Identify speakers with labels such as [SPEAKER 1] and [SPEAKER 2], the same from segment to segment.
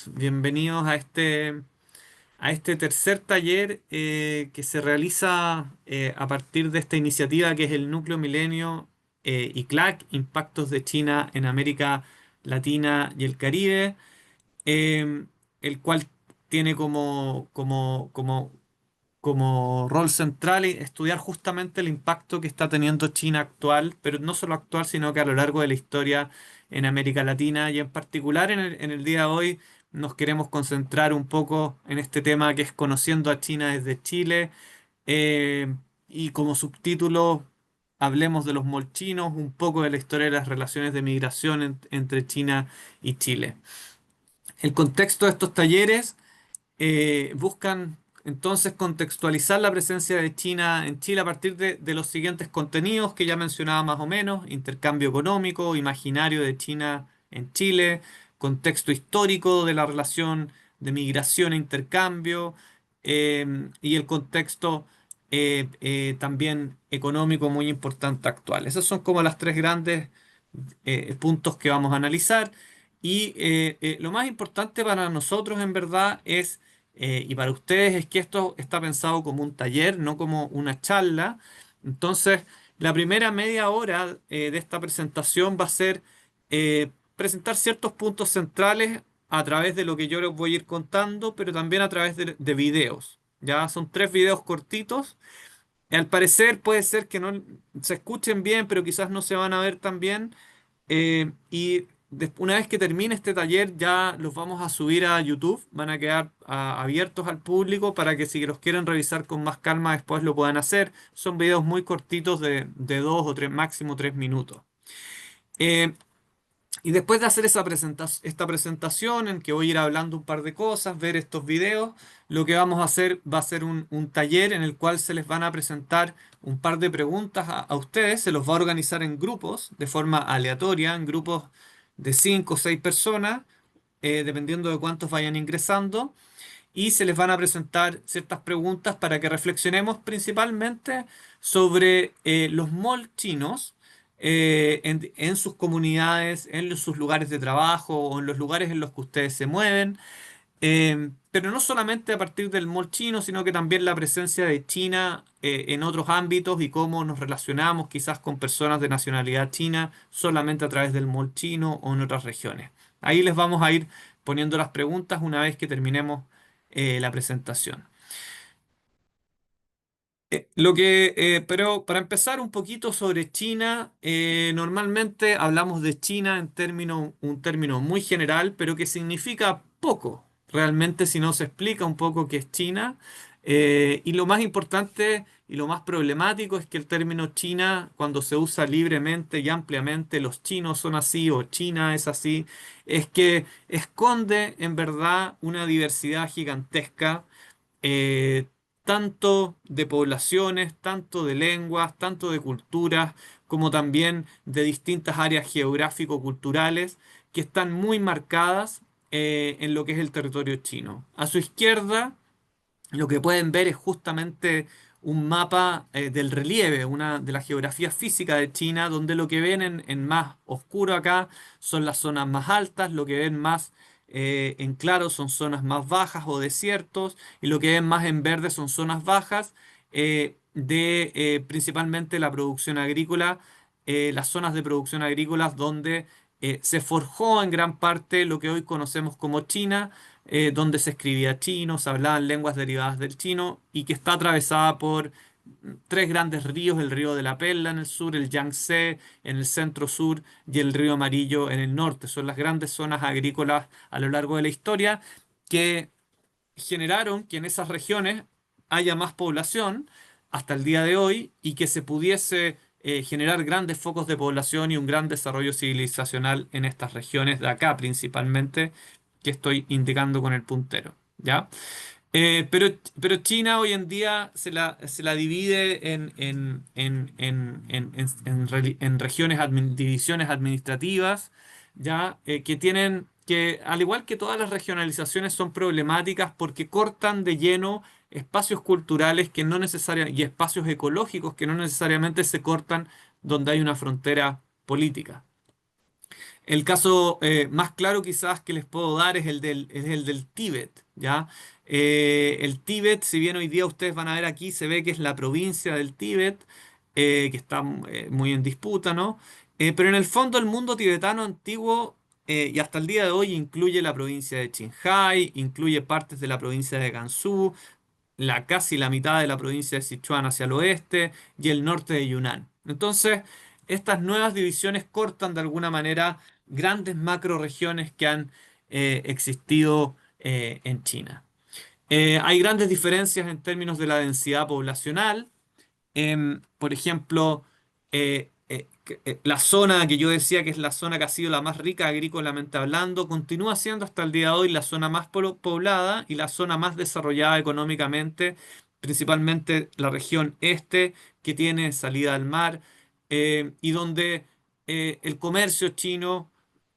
[SPEAKER 1] bienvenidos a este tercer taller que se realiza a partir de esta iniciativa que es el Núcleo Milenio ICLAC, Impactos de China en América Latina y el Caribe, el cual tiene como rol central estudiar justamente el impacto que está teniendo China actual, pero no solo actual, sino que a lo largo de la historia en América Latina y en particular en el día de hoy nos queremos concentrar un poco en este tema que es Conociendo a China desde Chile y como subtítulo hablemos de los molchinos, un poco de la historia de las relaciones de migración entre China y Chile. El contexto de estos talleres buscan entonces contextualizar la presencia de China en Chile a partir de los siguientes contenidos que ya mencionaba más o menos: intercambio económico, imaginario de China en Chile, contexto histórico de la relación de migración e intercambio, y el contexto también económico muy importante actual. Esos son como las tres grandes puntos que vamos a analizar. Y lo más importante para nosotros en verdad es, y para ustedes, es que esto está pensado como un taller, no como una charla. Entonces, la primera media hora de esta presentación va a ser presentar ciertos puntos centrales a través de lo que yo les voy a ir contando, pero también a través de videos. Ya son tres videos cortitos. Al parecer puede ser que no se escuchen bien, pero quizás no se van a ver tan bien. Una vez que termine este taller ya los vamos a subir a YouTube. Van a quedar abiertos al público para que si los quieren revisar con más calma después lo puedan hacer. Son videos muy cortitos de 2 o 3, máximo 3 minutos. Eh, y después de hacer esta presentación en que voy a ir hablando un par de cosas, ver estos videos, lo que vamos a hacer va a ser un taller en el cual se les van a presentar un par de preguntas a ustedes. Se los va a organizar en grupos de forma aleatoria, en grupos de 5 o 6 personas, dependiendo de cuántos vayan ingresando. Y se les van a presentar ciertas preguntas para que reflexionemos principalmente sobre los malls chinos en sus comunidades, sus lugares de trabajo o en los lugares en los que ustedes se mueven. Pero no solamente a partir del mall chino, sino que también la presencia de China en otros ámbitos y cómo nos relacionamos quizás con personas de nacionalidad china solamente a través del mall chino o en otras regiones. Ahí les vamos a ir poniendo las preguntas una vez que terminemos la presentación. Pero para empezar un poquito sobre China, normalmente hablamos de China en un término muy general, pero que significa poco, realmente si no se explica un poco qué es China. Y lo más importante y lo más problemático es que el término China, cuando se usa libremente y ampliamente, los chinos son así o China es así, es que esconde en verdad una diversidad gigantesca, eh, tanto de poblaciones, tanto de lenguas, tanto de culturas, como también de distintas áreas geográfico-culturales que están muy marcadas en lo que es el territorio chino. A su izquierda, lo que pueden ver es justamente un mapa del relieve, una de la geografía física de China, donde lo que ven en más oscuro acá son las zonas más altas, lo que ven más en claro son zonas más bajas o desiertos, y lo que ven más en verde son zonas bajas de principalmente la producción agrícola, las zonas de producción agrícolas donde se forjó en gran parte lo que hoy conocemos como China, donde se escribía chino, se hablaban lenguas derivadas del chino y que está atravesada por tres grandes ríos: el río de la Perla en el sur, el Yangtze en el centro sur y el río Amarillo en el norte. Son las grandes zonas agrícolas a lo largo de la historia que generaron que en esas regiones haya más población hasta el día de hoy y que se pudiese generar grandes focos de población y un gran desarrollo civilizacional en estas regiones de acá principalmente que estoy indicando con el puntero, ¿ya? Pero China hoy en día se la divide en regiones, divisiones administrativas, ya que al igual que todas las regionalizaciones son problemáticas porque cortan de lleno espacios culturales que no necesariamente y espacios ecológicos que no necesariamente se cortan donde hay una frontera política. El caso más claro quizás que les puedo dar es el del Tíbet, ¿ya? El Tíbet, si bien hoy día ustedes van a ver aquí, se ve que es la provincia del Tíbet, que está muy en disputa, ¿no? Pero en el fondo el mundo tibetano antiguo y hasta el día de hoy incluye la provincia de Qinghai, incluye partes de la provincia de Gansu, casi la mitad de la provincia de Sichuan hacia el oeste y el norte de Yunnan. Entonces, estas nuevas divisiones cortan de alguna manera grandes macroregiones que han existido en China. Hay grandes diferencias en términos de la densidad poblacional. Por ejemplo, la zona que yo decía que es la zona que ha sido la más rica agrícolamente hablando, continúa siendo hasta el día de hoy la zona más poblada y la zona más desarrollada económicamente, principalmente la región este, que tiene salida al mar y donde el comercio chino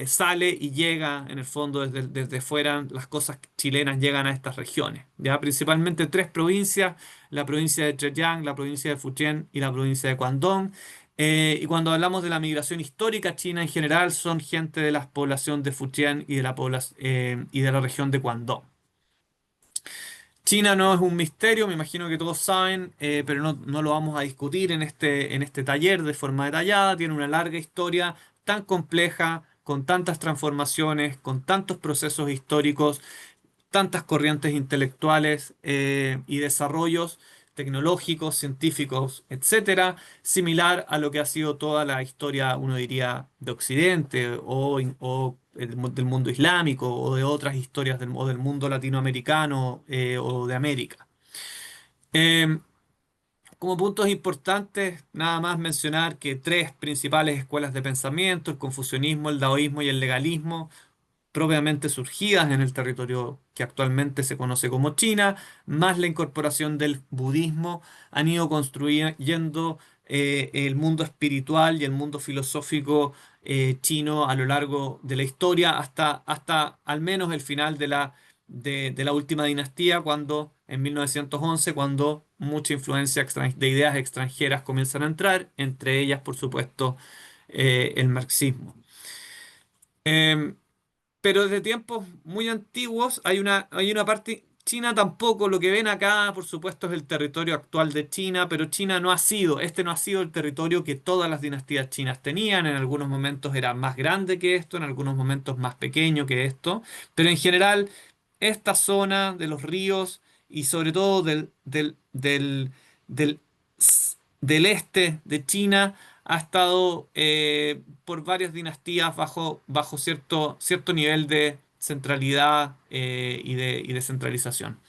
[SPEAKER 1] sale y llega, en el fondo, desde fuera, las cosas chilenas llegan a estas regiones, ya principalmente tres provincias: la provincia de Zhejiang, la provincia de Fujian y la provincia de Guangdong. Y cuando hablamos de la migración histórica china en general, son gente de la población de Fujian y de y de la región de Guangdong. China no es un misterio, me imagino que todos saben, pero no lo vamos a discutir en este taller de forma detallada. Tiene una larga historia tan compleja, con tantas transformaciones, con tantos procesos históricos, tantas corrientes intelectuales y desarrollos tecnológicos, científicos, etcétera, similar a lo que ha sido toda la historia, uno diría, de Occidente del mundo islámico o de otras historias o del mundo latinoamericano o de América. Eh, Como puntos importantes, nada más mencionar que tres principales escuelas de pensamiento: el confucianismo, el daoísmo y el legalismo, propiamente surgidas en el territorio que actualmente se conoce como China, más la incorporación del budismo, han ido construyendo el mundo espiritual y el mundo filosófico chino a lo largo de la historia, hasta al menos el final de la última dinastía, cuando en 1911, cuando mucha influencia de ideas extranjeras comienzan a entrar, entre ellas, por supuesto, el marxismo. Em, pero desde tiempos muy antiguos hay una parte. China tampoco, lo que ven acá, por supuesto, es el territorio actual de China, pero China no ha sido, este no ha sido el territorio que todas las dinastías chinas tenían. En algunos momentos era más grande que esto, en algunos momentos más pequeño que esto, pero en general, esta zona de los ríos y sobre todo del, del este de China ha estado por varias dinastías bajo cierto nivel de centralidad y de centralización.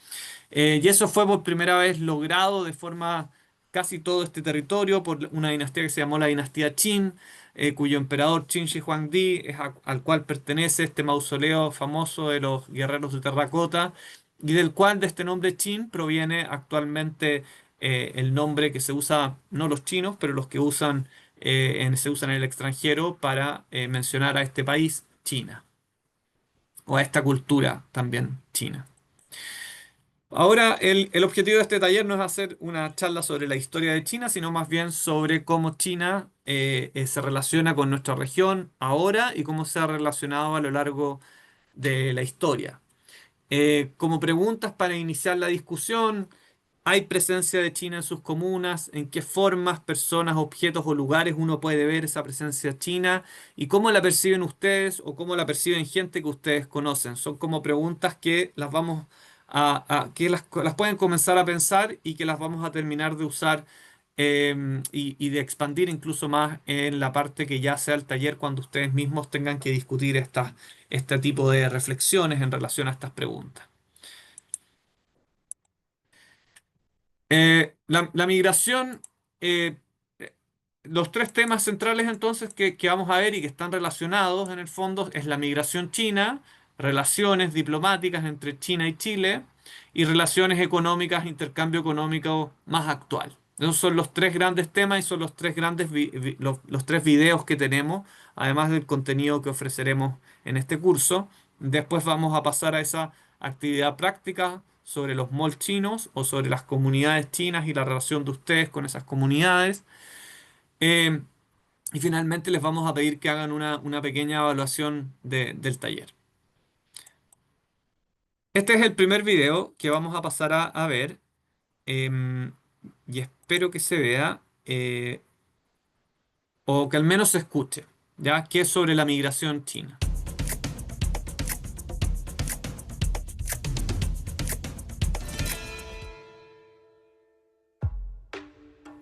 [SPEAKER 1] Y eso fue por primera vez logrado de forma casi todo este territorio por una dinastía que se llamó la dinastía Qin, cuyo emperador Qin Shi Huangdi al cual pertenece este mausoleo famoso de los guerreros de terracota, y del cual de este nombre Qin proviene actualmente el nombre que se usa, no los chinos, pero los que se usan en el extranjero para mencionar a este país, China, o a esta cultura también china. Ahora, el objetivo de este taller no es hacer una charla sobre la historia de China, sino más bien sobre cómo China se relaciona con nuestra región ahora y cómo se ha relacionado a lo largo de la historia. Como preguntas para iniciar la discusión: ¿hay presencia de China en sus comunas? ¿En qué formas, personas, objetos o lugares uno puede ver esa presencia china? ¿Y cómo la perciben ustedes o cómo la perciben gente que ustedes conocen? Son como preguntas que las pueden comenzar a pensar y que las vamos a terminar de usar y de expandir incluso más en la parte que ya sea el taller, cuando ustedes mismos tengan que discutir este tipo de reflexiones en relación a estas preguntas. La migración, eh, eh, los tres temas centrales entonces que vamos a ver y que están relacionados en el fondo es la migración china, relaciones diplomáticas entre China y Chile y relaciones económicas, intercambio económico más actual. Esos son los tres grandes temas y son los tres los tres videos que tenemos, además del contenido que ofreceremos en este curso. Después vamos a pasar a esa actividad práctica sobre los malls chinos o sobre las comunidades chinas y la relación de ustedes con esas comunidades. Eh, y finalmente les vamos a pedir que hagan una pequeña evaluación del taller. Este es el primer video que vamos a pasar a ver, em, y espero que se vea, o que al menos se escuche, ¿ya? Que es sobre la migración china.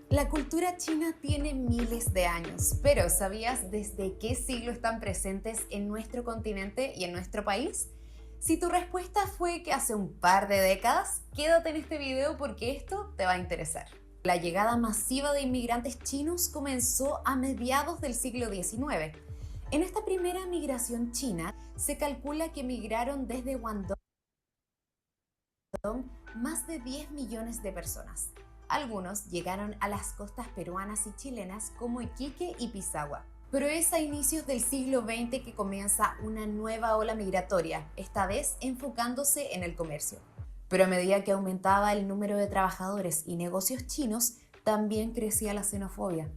[SPEAKER 2] La cultura china tiene miles de años, pero ¿sabías desde qué siglo están presentes en nuestro continente y en nuestro país? Si tu respuesta fue que hace un par de décadas, quédate en este video porque esto te va a interesar. La llegada masiva de inmigrantes chinos comenzó a mediados del siglo XIX. En esta primera migración china, se calcula que migraron desde Guangdong más de 10 millones de personas. Algunos llegaron a las costas peruanas y chilenas como Iquique y Pisagua. Pero es a inicios del siglo XX que comienza una nueva ola migratoria, esta vez enfocándose en el comercio. Pero a medida que aumentaba el número de trabajadores y negocios chinos, también crecía la xenofobia.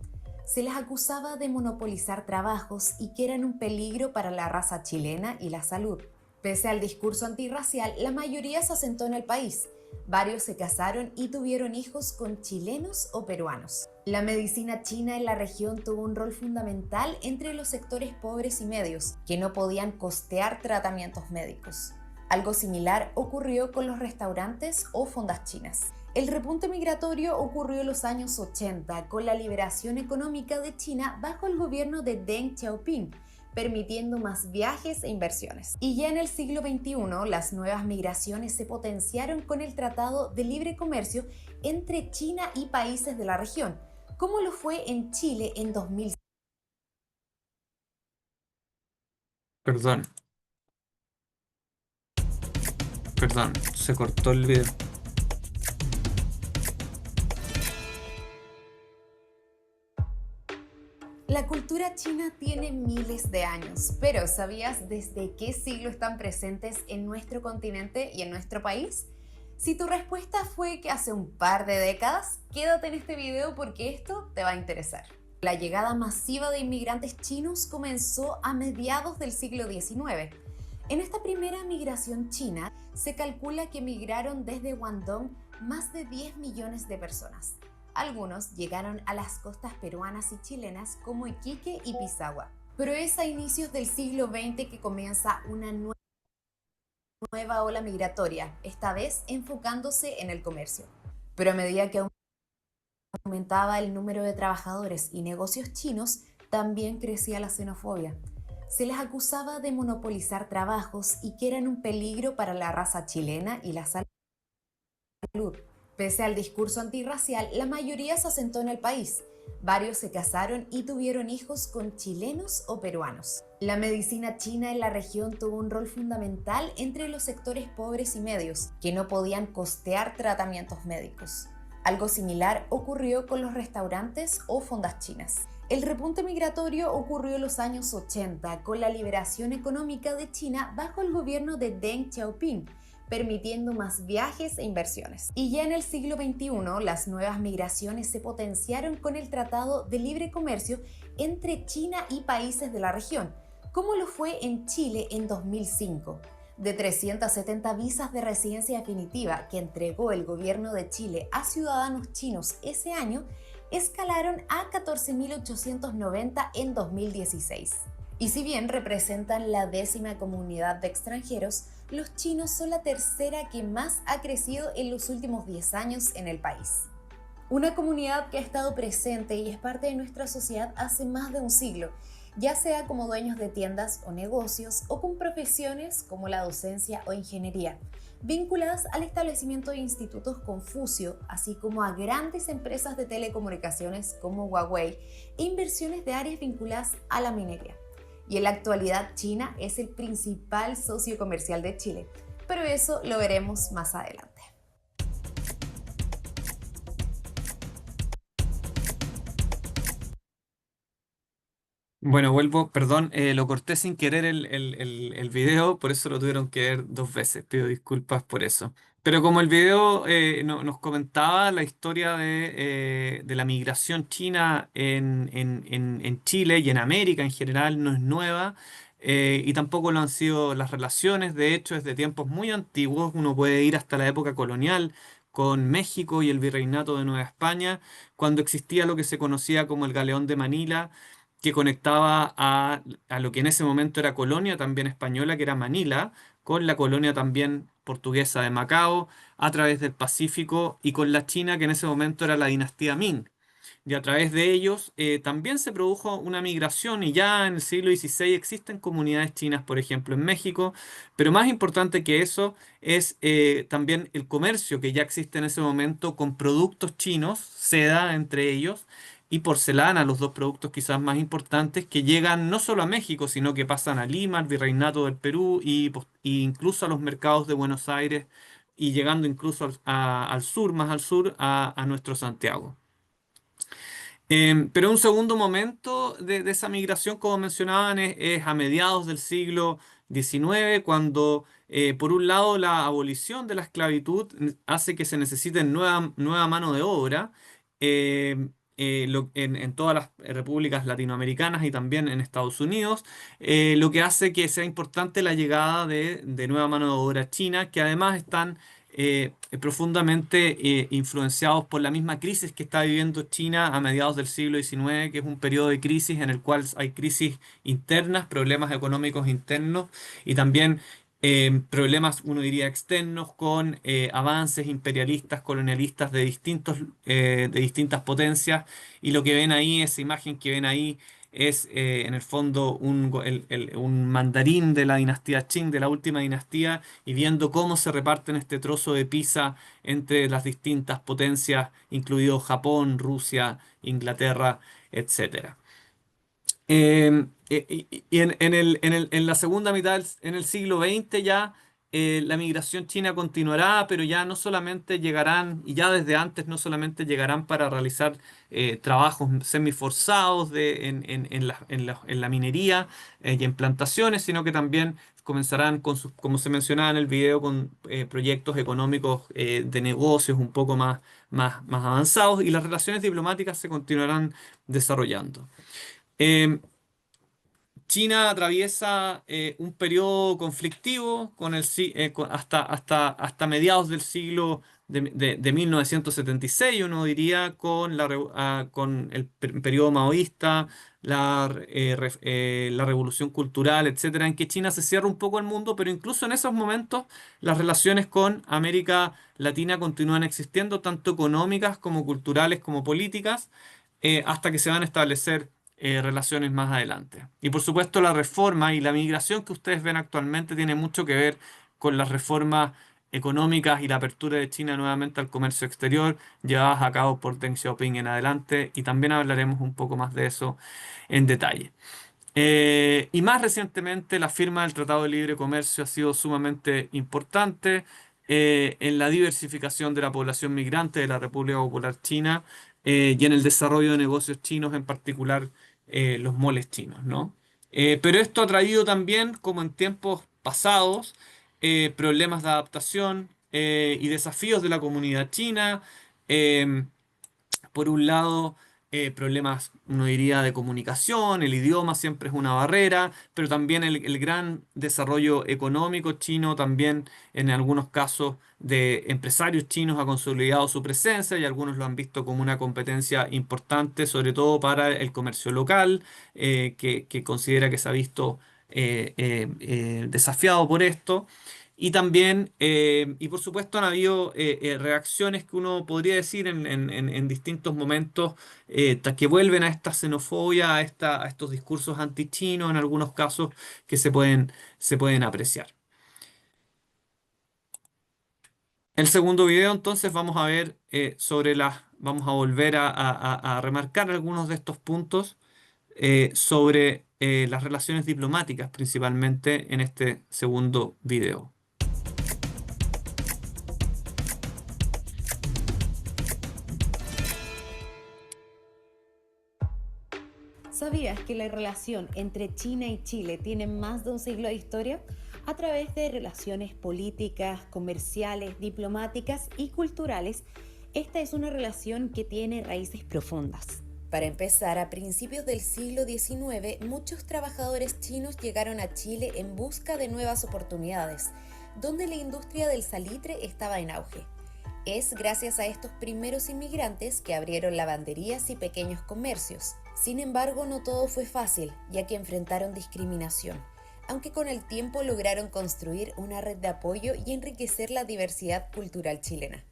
[SPEAKER 2] Se les acusaba de monopolizar trabajos y que eran un peligro para la raza chilena y la salud. Pese al discurso antirracial, la mayoría se asentó en el país. Varios se casaron y tuvieron hijos con chilenos o peruanos. La medicina china en la región tuvo un rol fundamental entre los sectores pobres y medios, que no podían costear tratamientos médicos. Algo similar ocurrió con los restaurantes o fondas chinas. El repunte migratorio ocurrió en los años 80 con la liberación económica de China bajo el gobierno de Deng Xiaoping, permitiendo más viajes e inversiones. Y ya en el siglo XXI, las nuevas migraciones se potenciaron con el Tratado de Libre Comercio entre China y países de la región, como lo fue en Chile en 2000.
[SPEAKER 1] Perdón, perdón, se cortó el video.
[SPEAKER 2] La cultura china tiene miles de años, pero ¿sabías desde qué siglo están presentes en nuestro continente y en nuestro país? Si tu respuesta fue que hace un par de décadas, quédate en este video porque esto te va a interesar. La llegada masiva de inmigrantes chinos comenzó a mediados del siglo XIX. En esta primera migración china, se calcula que migraron desde Guangdong más de 10 millones de personas. Algunos llegaron a las costas peruanas y chilenas como Iquique y Pisagua. Pero es a inicios del siglo XX que comienza una nueva ola migratoria, esta vez enfocándose en el comercio. Pero a medida que aumentaba el número de trabajadores y negocios chinos, también crecía la xenofobia. Se les acusaba de monopolizar trabajos y que eran un peligro para la raza chilena y la salud. Pese al discurso antirracial, la mayoría se asentó en el país. Varios se casaron y tuvieron hijos con chilenos o peruanos. La medicina china en la región tuvo un rol fundamental entre los sectores pobres y medios, que no podían costear tratamientos médicos. Algo similar ocurrió con los restaurantes o fondas chinas. El repunte migratorio ocurrió en los años 80 con la liberación económica de China bajo el gobierno de Deng Xiaoping, permitiendo más viajes e inversiones. Y ya en el siglo XXI, las nuevas migraciones se potenciaron con el Tratado de Libre Comercio entre China y países de la región, como lo fue en Chile en 2005. De 370 visas de residencia definitiva que entregó el gobierno de Chile a ciudadanos chinos ese año, escalaron a 14.890 en 2016. Y si bien representan la 10ª comunidad de extranjeros, los chinos son la tercera que más ha crecido en los últimos 10 años en el país. Una comunidad que ha estado presente y es parte de nuestra sociedad hace más de un siglo, ya sea como dueños de tiendas o negocios o con profesiones como la docencia o ingeniería, vinculadas al establecimiento de institutos Confucio, así como a grandes empresas de telecomunicaciones como Huawei e inversiones de áreas vinculadas a la minería. Y en la actualidad China es el principal socio comercial de Chile, pero eso lo veremos más adelante.
[SPEAKER 1] Bueno, vuelvo, perdón, lo corté sin querer el video, por eso lo tuvieron que ver dos veces. Pido disculpas por eso. Pero como el video nos comentaba, la historia de la migración china en Chile y en América en general no es nueva, y tampoco lo han sido las relaciones. De hecho, desde tiempos muy antiguos, uno puede ir hasta la época colonial con México y el Virreinato de Nueva España, cuando existía lo que se conocía como el Galeón de Manila, que conectaba a lo que en ese momento era colonia también española, que era Manila, con la colonia también portuguesa de Macao, a través del Pacífico, y con la China, que en ese momento era la dinastía Ming. Y a través de ellos también se produjo una migración, y ya en el siglo XVI existen comunidades chinas, por ejemplo, en México, pero más importante que eso es también el comercio que ya existe en ese momento con productos chinos, seda entre ellos, y porcelana, los dos productos quizás más importantes que llegan no solo a México, sino que pasan a Lima, al Virreinato del Perú y incluso a los mercados de Buenos Aires, y llegando incluso al sur, más al sur, a nuestro Santiago. Pero un segundo momento de esa migración, como mencionaban, es a mediados del siglo XIX, cuando, por un lado, la abolición de la esclavitud hace que se necesite nueva mano de obra, en todas las repúblicas latinoamericanas y también en Estados Unidos, lo que hace que sea importante la llegada de nueva mano de obra china, que además están profundamente influenciados por la misma crisis que está viviendo China a mediados del siglo XIX, que es un periodo de crisis en el cual hay crisis internas, problemas económicos internos y también problemas, uno diría, externos con avances imperialistas, colonialistas de distintas potencias. Y lo que ven ahí, esa imagen que ven ahí, es en el fondo un mandarín de la dinastía Qing, de la última dinastía, y viendo cómo se reparten este trozo de pizza entre las distintas potencias, incluido Japón, Rusia, Inglaterra, etcétera. Y en la segunda mitad, en el siglo XX ya, la migración china continuará, pero ya no solamente llegarán, y ya desde antes no solamente llegarán para realizar trabajos semiforzados en la minería y en plantaciones, sino que también comenzarán con como se mencionaba en el video, con proyectos económicos de negocios un poco más avanzados, y las relaciones diplomáticas se continuarán desarrollando. Em, China atraviesa un periodo conflictivo hasta mediados del siglo de 1976, uno diría, con el periodo maoísta, la revolución cultural, etcétera, en que China se cierra un poco al mundo, pero incluso en esos momentos las relaciones con América Latina continúan existiendo, tanto económicas como culturales como políticas, hasta que se van a establecer relaciones más adelante. Y por supuesto la reforma y la migración que ustedes ven actualmente tiene mucho que ver con las reformas económicas y la apertura de China nuevamente al comercio exterior llevadas a cabo por Deng Xiaoping en adelante, y también hablaremos un poco más de eso en detalle. Y más recientemente, la firma del Tratado de Libre Comercio ha sido sumamente importante en la diversificación de la población migrante de la República Popular China, y en el desarrollo de negocios chinos, en particular los moles chinos, ¿no? Pero esto ha traído también, como en tiempos pasados, problemas de adaptación y desafíos de la comunidad china. em, por un lado, problemas, uno diría, de comunicación, el idioma siempre es una barrera, pero también el gran desarrollo económico chino, también en algunos casos de empresarios chinos ha consolidado su presencia, y algunos lo han visto como una competencia importante, sobre todo para el comercio local, que considera que se ha visto desafiado por esto. Y también, y por supuesto, han habido reacciones que uno podría decir en distintos momentos, que vuelven a esta xenofobia, a estos discursos antichinos en algunos casos que se pueden apreciar. El segundo video, entonces, vamos a ver vamos a volver a remarcar algunos de estos puntos sobre las relaciones diplomáticas, principalmente en este segundo video.
[SPEAKER 2] ¿Sabías que la relación entre China y Chile tiene más de un siglo de historia? a través de relaciones políticas, comerciales, diplomáticas y culturales. Esta es una relación que tiene raíces profundas. Para empezar, a principios del siglo XIX, muchos trabajadores chinos llegaron a Chile en busca de nuevas oportunidades, donde la industria del salitre estaba en auge. Es gracias a estos primeros inmigrantes que abrieron lavanderías y pequeños comercios. Sin embargo, no todo fue fácil, ya que enfrentaron discriminación, aunque con el tiempo lograron construir una red de apoyo y enriquecer la diversidad cultural chilena.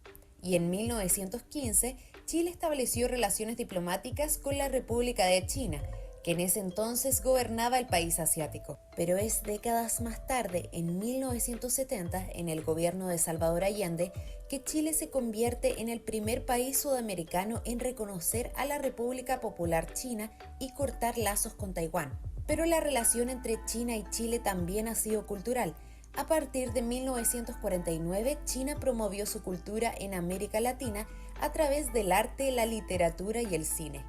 [SPEAKER 2] Y en 1915, Chile estableció relaciones diplomáticas con la República de China, que en ese entonces gobernaba el país asiático. Pero es décadas más tarde, en 1970, en el gobierno de Salvador Allende, que Chile se convierte en el primer país sudamericano en reconocer a la República Popular China y cortar lazos con Taiwán. Pero la relación entre China y Chile también ha sido cultural. A partir de 1949, China promovió su cultura en América Latina a través del arte, la literatura y el cine.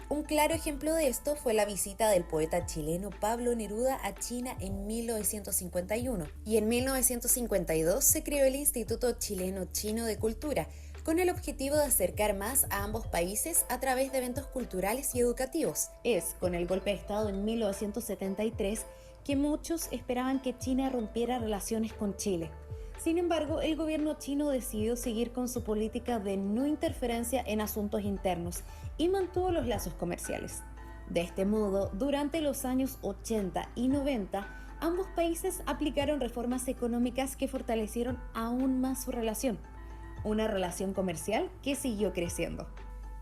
[SPEAKER 2] Un claro ejemplo de esto fue la visita del poeta chileno Pablo Neruda a China en 1951, y en 1952 se creó el Instituto Chileno Chino de Cultura, con el objetivo de acercar más a ambos países a través de eventos culturales y educativos. Es con el golpe de Estado en 1973 que muchos esperaban que China rompiera relaciones con Chile. Sin embargo, el gobierno chino decidió seguir con su política de no interferencia en asuntos internos y mantuvo los lazos comerciales. De este modo, durante los años 80 y 90, ambos países aplicaron reformas económicas que fortalecieron aún más su relación, una relación comercial que siguió creciendo.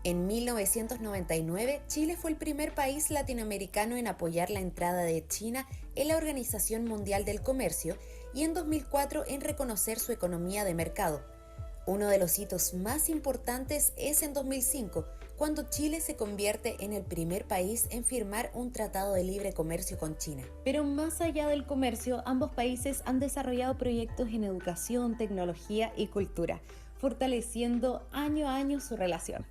[SPEAKER 2] En 1999, Chile fue el primer país latinoamericano en apoyar la entrada de China en la Organización Mundial del Comercio y en 2004 en reconocer su economía de mercado. Uno de los hitos más importantes es en 2005, cuando Chile se convierte en el primer país en firmar un tratado de libre comercio con China. Pero más allá del comercio, ambos países han desarrollado proyectos en educación, tecnología y cultura, fortaleciendo año a año su relación.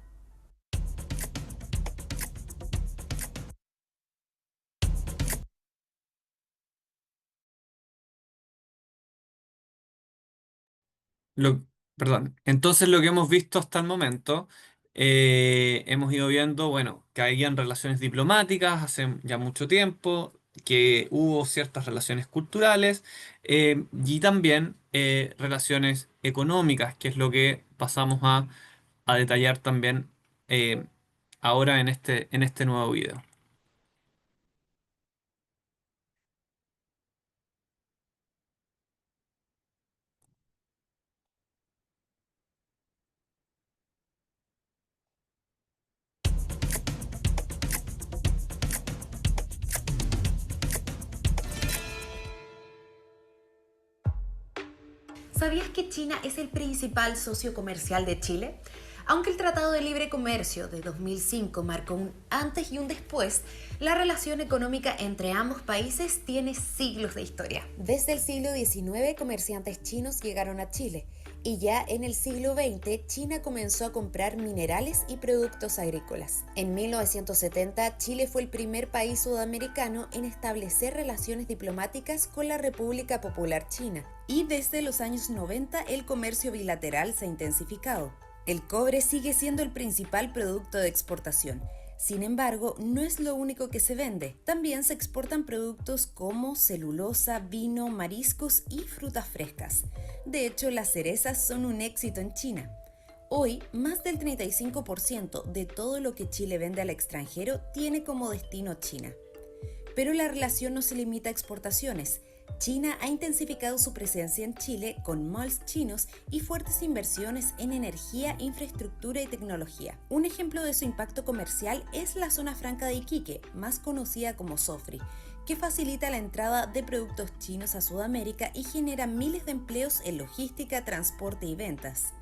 [SPEAKER 1] Lo, perdón. Entonces lo que hemos visto hasta el momento, hemos ido viendo, bueno, que habían relaciones diplomáticas hace ya mucho tiempo, que hubo ciertas relaciones culturales y también relaciones económicas, que es lo que pasamos a detallar también eh, ahora en este nuevo video.
[SPEAKER 2] ¿Sabías que China es el principal socio comercial de Chile? Aunque el Tratado de Libre Comercio de 2005 marcó un antes y un después, la relación económica entre ambos países tiene siglos de historia. Desde el siglo XIX, comerciantes chinos llegaron a Chile, y ya en el siglo XX, China comenzó a comprar minerales y productos agrícolas. En 1970, Chile fue el primer país sudamericano en establecer relaciones diplomáticas con la República Popular China, y desde los años 90 el comercio bilateral se ha intensificado. El cobre sigue siendo el principal producto de exportación. Sin embargo, no es lo único que se vende. También se exportan productos como celulosa, vino, mariscos y frutas frescas. De hecho, las cerezas son un éxito en China. Hoy, más del 35% de todo lo que Chile vende al extranjero tiene como destino China. Pero la relación no se limita a exportaciones. China ha intensificado su presencia en Chile con malls chinos y fuertes inversiones en energía, infraestructura y tecnología. Un ejemplo de su impacto comercial es la zona franca de Iquique, más conocida como Sofri, que facilita la entrada de productos chinos a Sudamérica y genera miles de empleos en logística, transporte y ventas.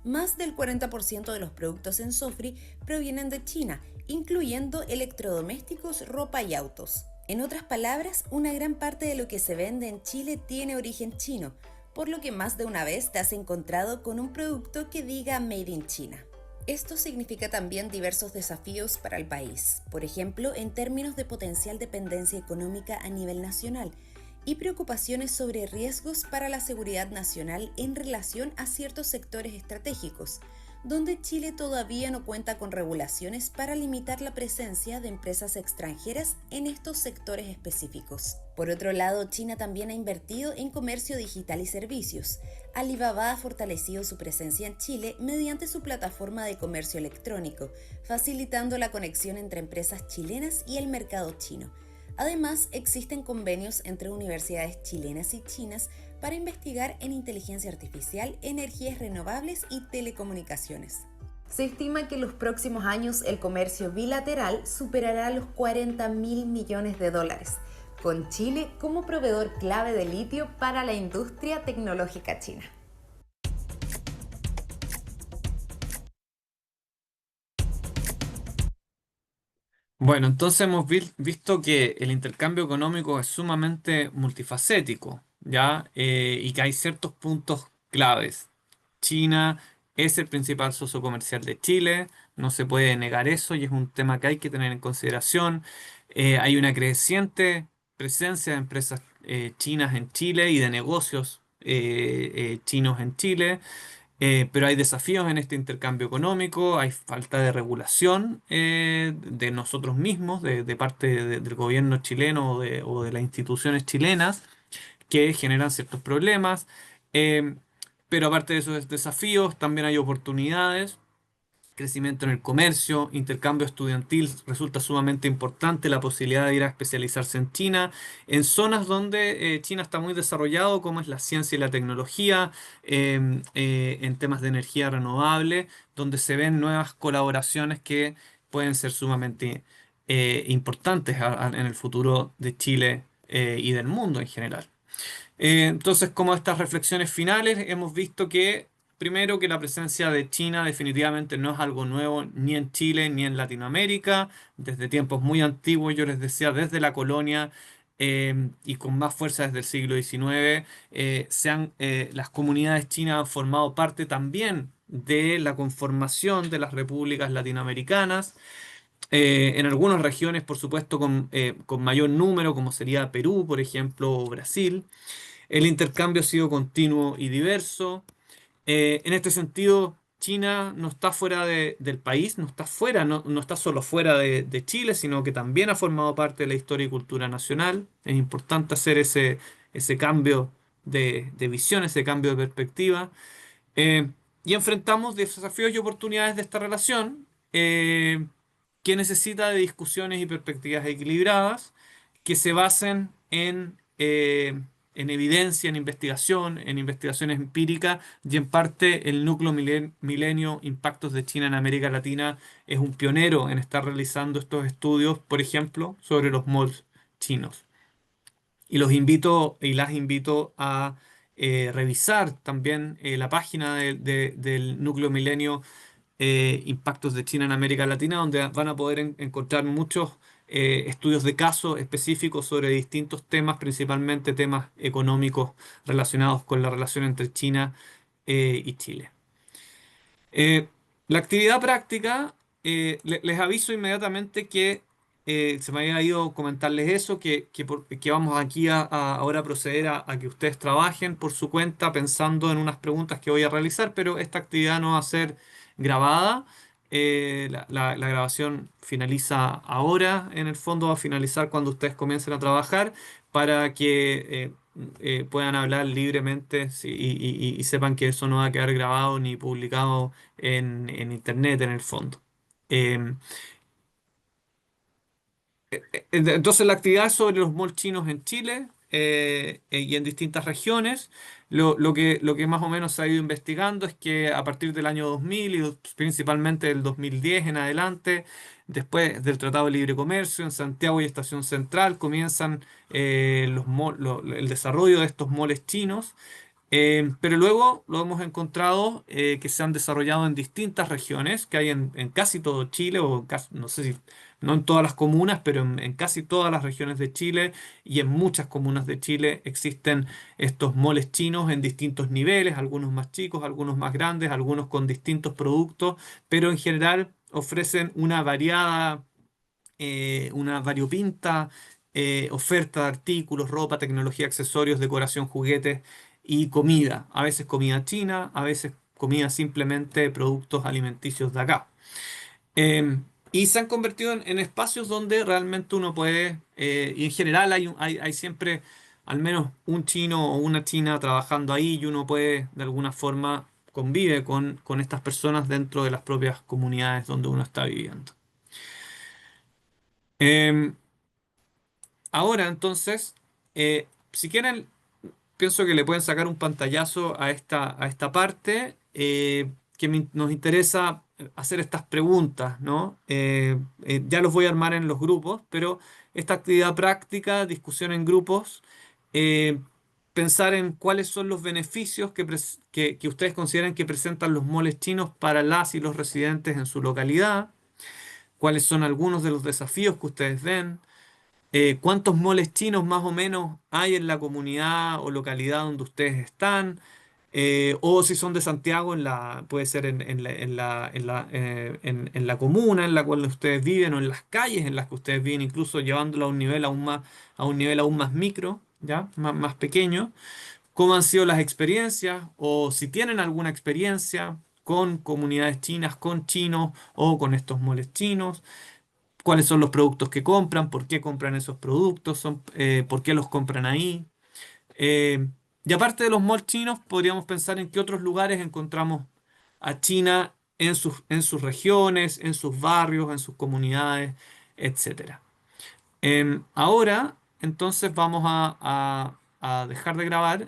[SPEAKER 2] Más del 40% de los productos en Sofri provienen de China, incluyendo electrodomésticos, ropa y autos. En otras palabras, una gran parte de lo que se vende en Chile tiene origen chino, por lo que más de una vez te has encontrado con un producto que diga Made in China. Esto significa también diversos desafíos para el país, por ejemplo, en términos de potencial dependencia económica a nivel nacional, y preocupaciones sobre riesgos para la seguridad nacional en relación a ciertos sectores estratégicos, donde Chile todavía no cuenta con regulaciones para limitar la presencia de empresas extranjeras en estos sectores específicos. Por otro lado, China también ha invertido en comercio digital y servicios. Alibaba ha fortalecido su presencia en Chile mediante su plataforma de comercio electrónico, facilitando la conexión entre empresas chilenas y el mercado chino. Además, existen convenios entre universidades chilenas y chinas para investigar en inteligencia artificial, energías renovables y telecomunicaciones. Se estima que en los próximos años el comercio bilateral superará los 40.000 millones de dólares, con Chile como proveedor clave de litio para la industria tecnológica china.
[SPEAKER 1] Bueno, entonces hemos visto que el intercambio económico es sumamente multifacético, ¿ya? Y que hay ciertos puntos claves. China es el principal socio comercial de Chile, no se puede negar eso y es un tema que hay que tener en consideración. Hay una creciente presencia de empresas chinas en Chile y de negocios chinos en Chile. Pero hay desafíos en este intercambio económico, hay falta de regulación de nosotros mismos, de parte del gobierno chileno o de las instituciones chilenas que generan ciertos problemas. Eh, pero aparte de esos desafíos, también hay oportunidades, crecimiento en el comercio, intercambio estudiantil, resulta sumamente importante la posibilidad de ir a especializarse en China, en zonas donde China está muy desarrollado, como es la ciencia y la tecnología, en temas de energía renovable, donde se ven nuevas colaboraciones que pueden ser sumamente importantes en el futuro de Chile y del mundo en general. Entonces, como estas reflexiones finales, hemos visto que, primero, que la presencia de China definitivamente no es algo nuevo ni en Chile ni en Latinoamérica. Desde tiempos muy antiguos, yo les decía, desde la colonia y con más fuerza desde el siglo XIX, las comunidades chinas han formado parte también de la conformación de las repúblicas latinoamericanas. En algunas regiones, por supuesto, con mayor número, como sería Perú, por ejemplo, o Brasil. El intercambio ha sido continuo y diverso. En este sentido, China no está fuera del país, no está fuera, no está solo fuera de Chile, sino que también ha formado parte de la historia y cultura nacional. Es importante hacer ese cambio de visión, ese cambio de perspectiva. Eh, y enfrentamos desafíos y oportunidades de esta relación que necesita de discusiones y perspectivas equilibradas que se basen en evidencia, en investigación empírica y en parte el núcleo milenio Impactos de China en América Latina es un pionero en estar realizando estos estudios, por ejemplo, sobre los malls chinos. Y los invito y las invito a revisar también la página del Núcleo Milenio Impactos de China en América Latina, donde van a poder encontrar muchos estudios de caso específicos sobre distintos temas, principalmente temas económicos relacionados con la relación entre China y Chile. Eh, la actividad práctica, les aviso inmediatamente que se me había ido comentarles eso, que vamos aquí ahora a proceder a que ustedes trabajen por su cuenta pensando en unas preguntas que voy a realizar, pero esta actividad no va a ser grabada. La grabación finaliza ahora, en el fondo va a finalizar cuando ustedes comiencen a trabajar para que puedan hablar libremente y sepan que eso no va a quedar grabado ni publicado en internet en el fondo. Eh, entonces la actividad sobre los malls chinos en Chile y en distintas regiones, lo que más o menos se ha ido investigando es que a partir del año 2000 y principalmente del 2010 en adelante, después del Tratado de Libre Comercio en Santiago y Estación Central, comienzan el desarrollo de estos malls chinos. Pero luego lo hemos encontrado que se han desarrollado en distintas regiones, que hay en casi todo Chile, no sé si no en todas las comunas, pero en casi todas las regiones de Chile y en muchas comunas de Chile existen estos moles chinos en distintos niveles, algunos más chicos, algunos más grandes, algunos con distintos productos, pero en general ofrecen una variopinta oferta de artículos, ropa, tecnología, accesorios, decoración, juguetes y comida. A veces comida china, a veces comida simplemente productos alimenticios de acá. Y se han convertido en espacios donde realmente uno puede, y en general hay siempre al menos un chino o una china trabajando ahí y uno puede de alguna forma convive con estas personas dentro de las propias comunidades donde uno está viviendo. Em, Ahora entonces, si quieren pienso que le pueden sacar un pantallazo a esta parte que nos interesa hacer estas preguntas, ¿no? Ya los voy a armar en los grupos, pero esta actividad práctica, discusión en grupos, eh, pensar en cuáles son los beneficios que ustedes consideran que presentan los moles chinos para las y los residentes en su localidad, cuáles son algunos de los desafíos que ustedes ven. ¿Cuántos moles chinos más o menos hay en la comunidad o localidad donde ustedes están? O si son de Santiago, puede ser en la comuna en la cual ustedes viven o en las calles en las que ustedes viven, incluso llevándolo a un nivel a un nivel aún más micro, ¿ya? Más pequeño. ¿Cómo han sido las experiencias? O si tienen alguna experiencia con comunidades chinas, con chinos o con estos moles chinos, cuáles son los productos que compran, por qué compran esos productos, por qué los compran ahí. Eh, y aparte de los malls chinos, podríamos pensar en qué otros lugares encontramos a China en sus regiones, en sus barrios, en sus comunidades, etcétera. Ahora, entonces vamos a dejar de grabar